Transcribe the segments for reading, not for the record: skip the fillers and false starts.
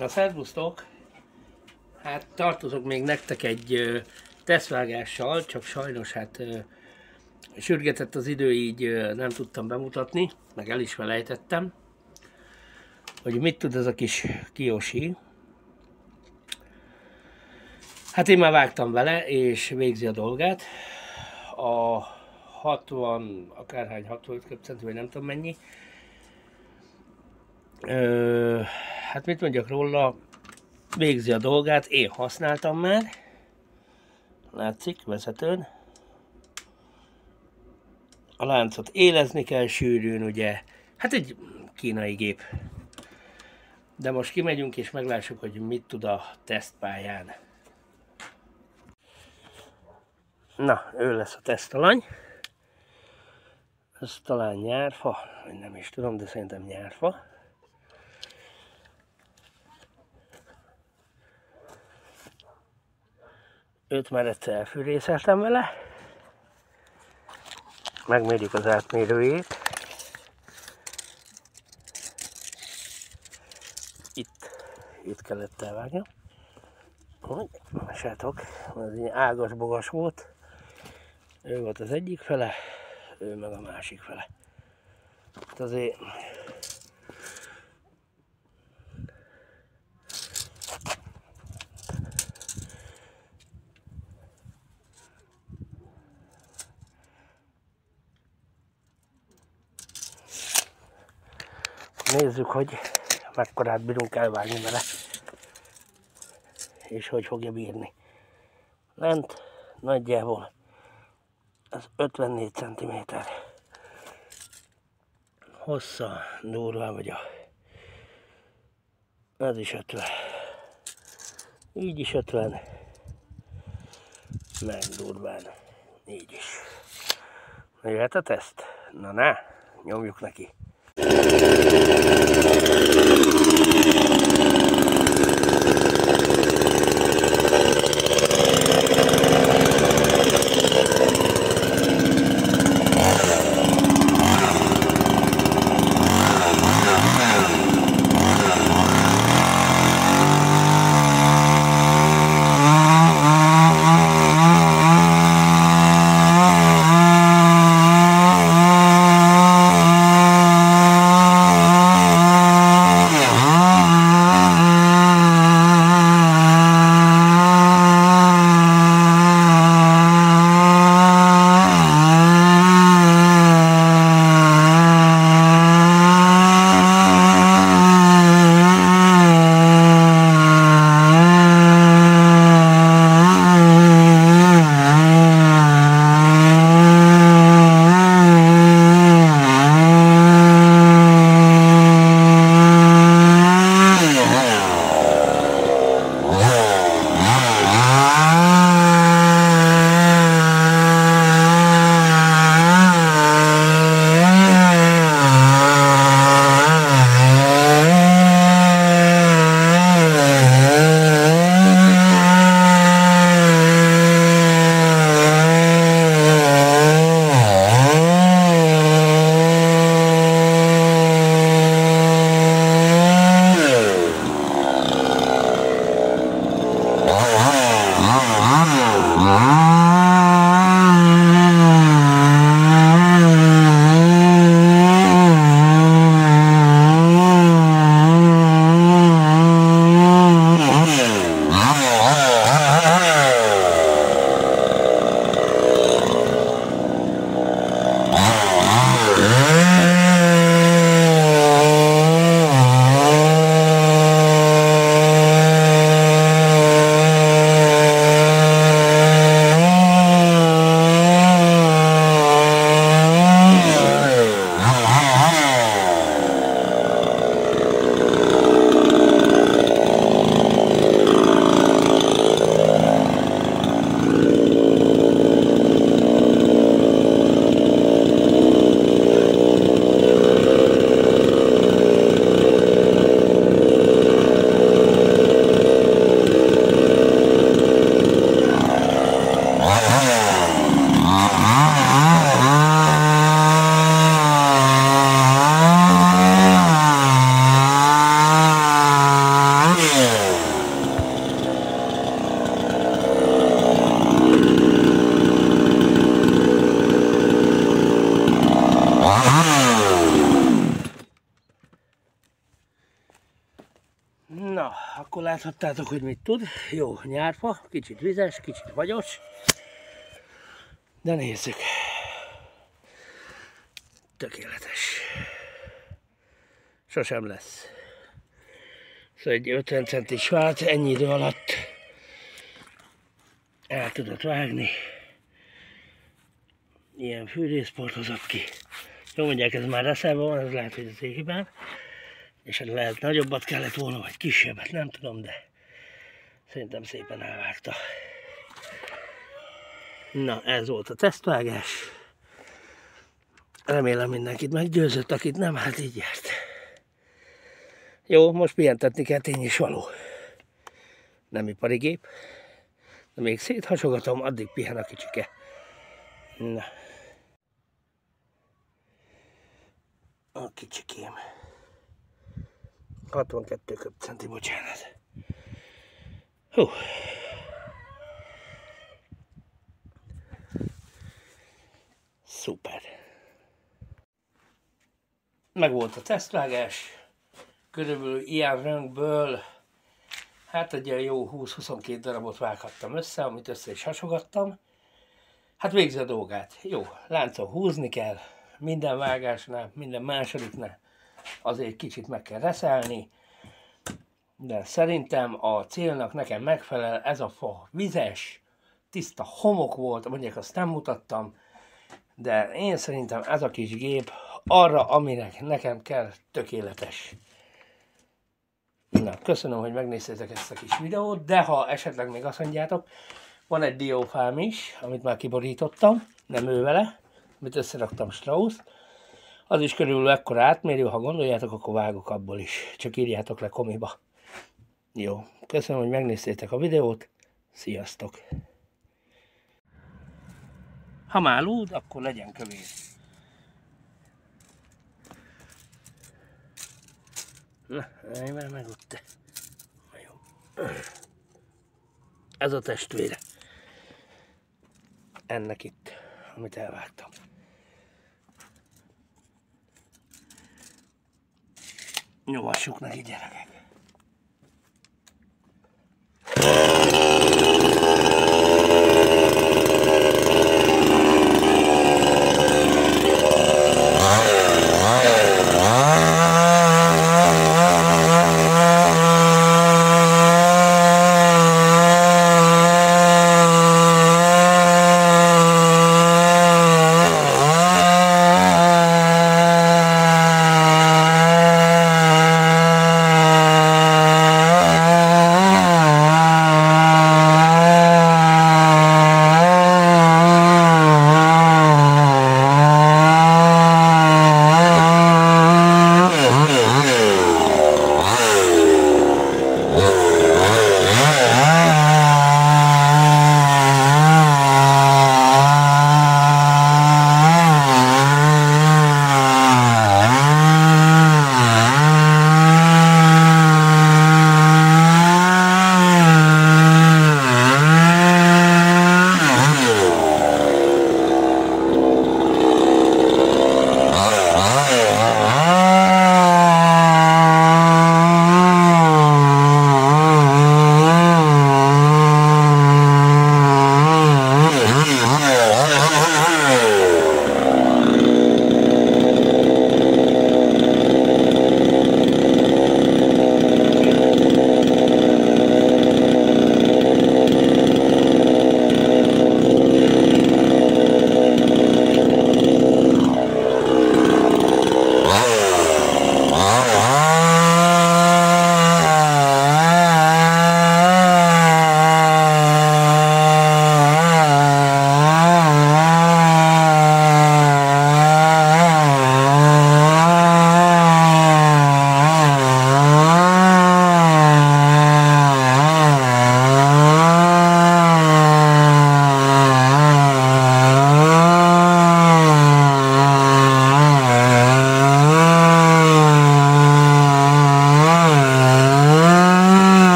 Na, szervusztok! Hát tartozok még nektek egy tesztvágással, csak sajnos sürgetett az idő, így nem tudtam bemutatni, meg el is felejtettem, hogy mit tud ez a kis Kiyoshi. Hát én már vágtam vele, és végzi a dolgát. A 60, akárhány 65 centi, vagy nem tudom mennyi. Hát mit mondjak róla, végzi a dolgát, én használtam már. Látszik vezetőn. A láncot élezni kell sűrűn, ugye. Hát egy kínai gép. De most kimegyünk és meglássuk, hogy mit tud a tesztpályán. Na, ő lesz a tesztalany. Ez talán nyárfa, vagy nem is tudom, de szerintem nyárfa. Őt már egyszer elfűrészeltem vele. Megmérjük az átmérőjét. Itt kellett elvágni. Lássátok, ez így ágas-bogas volt. Ő volt az egyik fele, ő meg a másik fele. Hát azért nézzük, hogy mekkorát bírunk elvágni vele, és hogy fogja bírni. Lent nagyjából az 54 cm. Hossza durván vagy ez is 50. Így is 50. Meg durván. Így is. Jöhet a teszt? Na, nyomjuk neki. láthattátok, hogy mit tud. Jó nyárfa, kicsit vizes, kicsit vagyos. De nézzük. Tökéletes. Sosem lesz. Szóval egy 50 centis fát ennyi idő alatt el tudott vágni. Ilyen fűrészport hozott ki. Jó, mondják, ez már reszelve van, ez lehet, hogy az én hibám. És lehet nagyobbat kellett volna, vagy kisebbet, nem tudom, de szerintem szépen elvágta. Na, ez volt a tesztvágás. Remélem mindenkit meggyőzött, akit nem, hát így járt. Jó, most pihentetni kell, tény is való. Nem ipari gép. De még széthasogatom, addig pihen a kicsike. Na. A kicsikém. 62 köbcenti, bocsánat. Hú. Szuper. Meg volt a tesztvágás. Körülbelül ilyen röngből hát egy ilyen jó 20-22 darabot vághattam össze, amit össze is hasogattam. Hát végzi a dolgát. Jó, láncon húzni kell. Minden vágásnál, minden másodiknál azért kicsit meg kell reszelni. De szerintem a célnak nekem megfelel, ez a fa vizes, tiszta homok volt, mondják, azt nem mutattam. De én szerintem ez a kis gép arra, aminek nekem kell, tökéletes. Na, köszönöm, hogy megnéztétek ezt a kis videót, de ha esetleg még azt mondjátok, van egy diófám is, amit már kiborítottam, nem ő vele, amit összeraktam Strauss. Az is körülbelül ekkora átmérő, ha gondoljátok, akkor vágok abból is. Csak írjátok le komiba. Jó, köszönöm, hogy megnéztétek a videót, sziasztok! Ha már lúd, akkor legyen kövér. Na, állj már meg ott te. Jó. Ez a testvére. Ennek itt, amit elvágtam. Nyomassuk neki, gyerekek.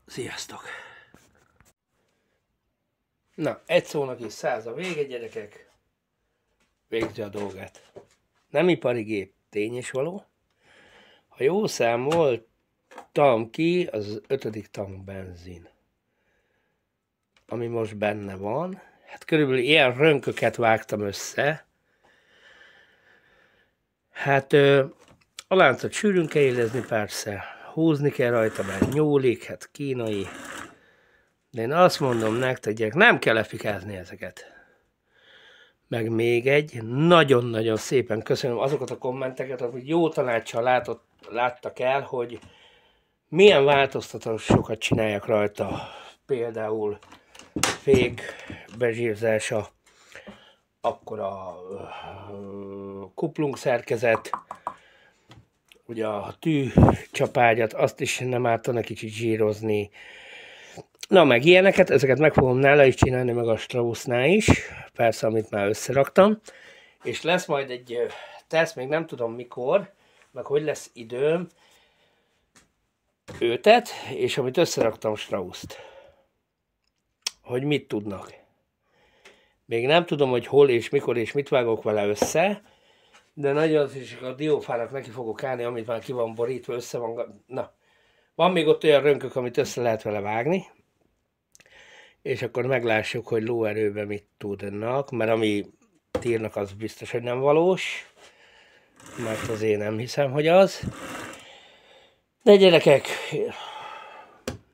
Sziasztok! Na, egy szónak is 100 a vége, gyerekek. Végzi a dolgát. Nem ipari gép, tény és való. Ha jó számoltam ki, az 5. tank benzin, ami most benne van. Hát körülbelül ilyen rönköket vágtam össze. Hát a láncot sűrűn kell élezni persze. Húzni kell rajta, mert nyúlik, hát kínai. De én azt mondom nektek, gyerek, nem kell lefikázni ezeket. Meg még egy, nagyon-nagyon szépen köszönöm azokat a kommenteket, amik jó tanácssal láttak el, hogy milyen változtatásokat csináljak rajta. Például fék bezsírzása, akkor a kuplung szerkezet, ugye a tűcsapágyat, azt is nem ártana kicsit zsírozni. Na meg ilyeneket, ezeket meg fogom nála is csinálni, meg a Straussnál is, persze, amit már összeraktam. És lesz majd egy teszt, még nem tudom mikor, meg hogy lesz időm, őtet, és amit összeraktam Strausst. Hogy mit tudnak. Még nem tudom, hogy hol és mikor és mit vágok vele össze, de nagyon is a diófának neki fogok állni, amit már ki van borítva, össze van. Na, van még ott olyan rönkök, amit össze lehet vele vágni, és akkor meglássuk, hogy lóerőben mit tudnak, mert ami írnak, az biztos, hogy nem valós, mert az én nem hiszem, hogy az. De gyerekek,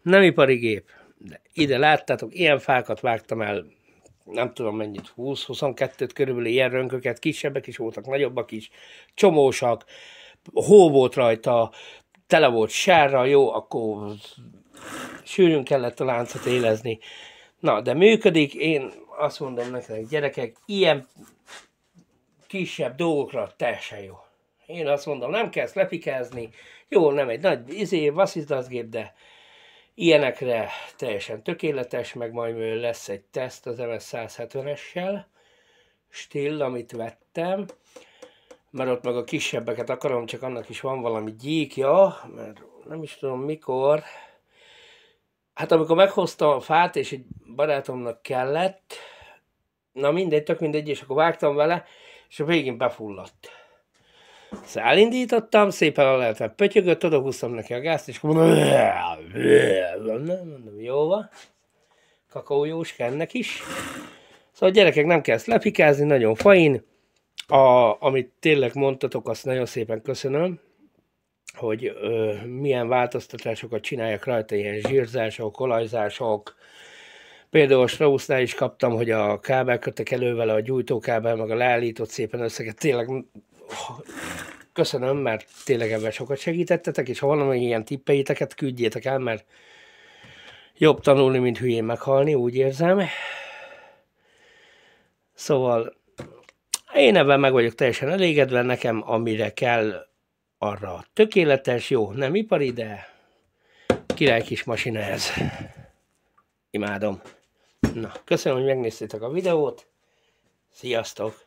nem ipari gép, de ide láttátok, ilyen fákat vágtam el, nem tudom mennyit, 20-22-t körülbelül, ilyen rönköket, kisebbek is voltak, nagyobbak is, csomósak, hó volt rajta, tele volt sárra, jó, akkor sűrűn kellett a láncot élezni. Na, de működik, én azt mondom nektek, gyerekek, ilyen kisebb dolgokra teljesen jó. Én azt mondom, nem kell ezt lepikázni, jó, nem egy nagy vasszizdaszgép, de ilyenekre teljesen tökéletes, meg majd lesz egy teszt az MS-170-essel, still, amit vettem, mert ott meg a kisebbeket akarom, csak annak is van valami gyíkja, mert nem is tudom mikor. Hát amikor meghoztam a fát, és egy barátomnak kellett, na mindegy, tök mindegy, és akkor vágtam vele, és a végén befulladt. Szóval elindítottam, szépen a lehetett pötyögött, odahúztam neki a gázt, és akkor mondom, jó van, kakaójóska ennek is. Szóval gyerekek, nem kell ezt lepikázni, nagyon fain. Amit tényleg mondtatok, azt nagyon szépen köszönöm, hogy milyen változtatásokat csináljak rajta, ilyen zsírzások, olajzások. Például a Straussnál is kaptam, hogy a kábelkötekelővel, a gyújtókábel, meg a leállított szépen összeget. Tényleg köszönöm, mert tényleg ebben sokat segítettetek, és ha valami ilyen tippeiteket küldjétek el, mert jobb tanulni, mint hülyén meghalni, úgy érzem. Szóval én ebben meg vagyok teljesen elégedve, nekem amire kell, arra tökéletes, jó, nem ipari, de király kis masina ez. Imádom. Na, köszönöm, hogy megnéztétek a videót. Sziasztok!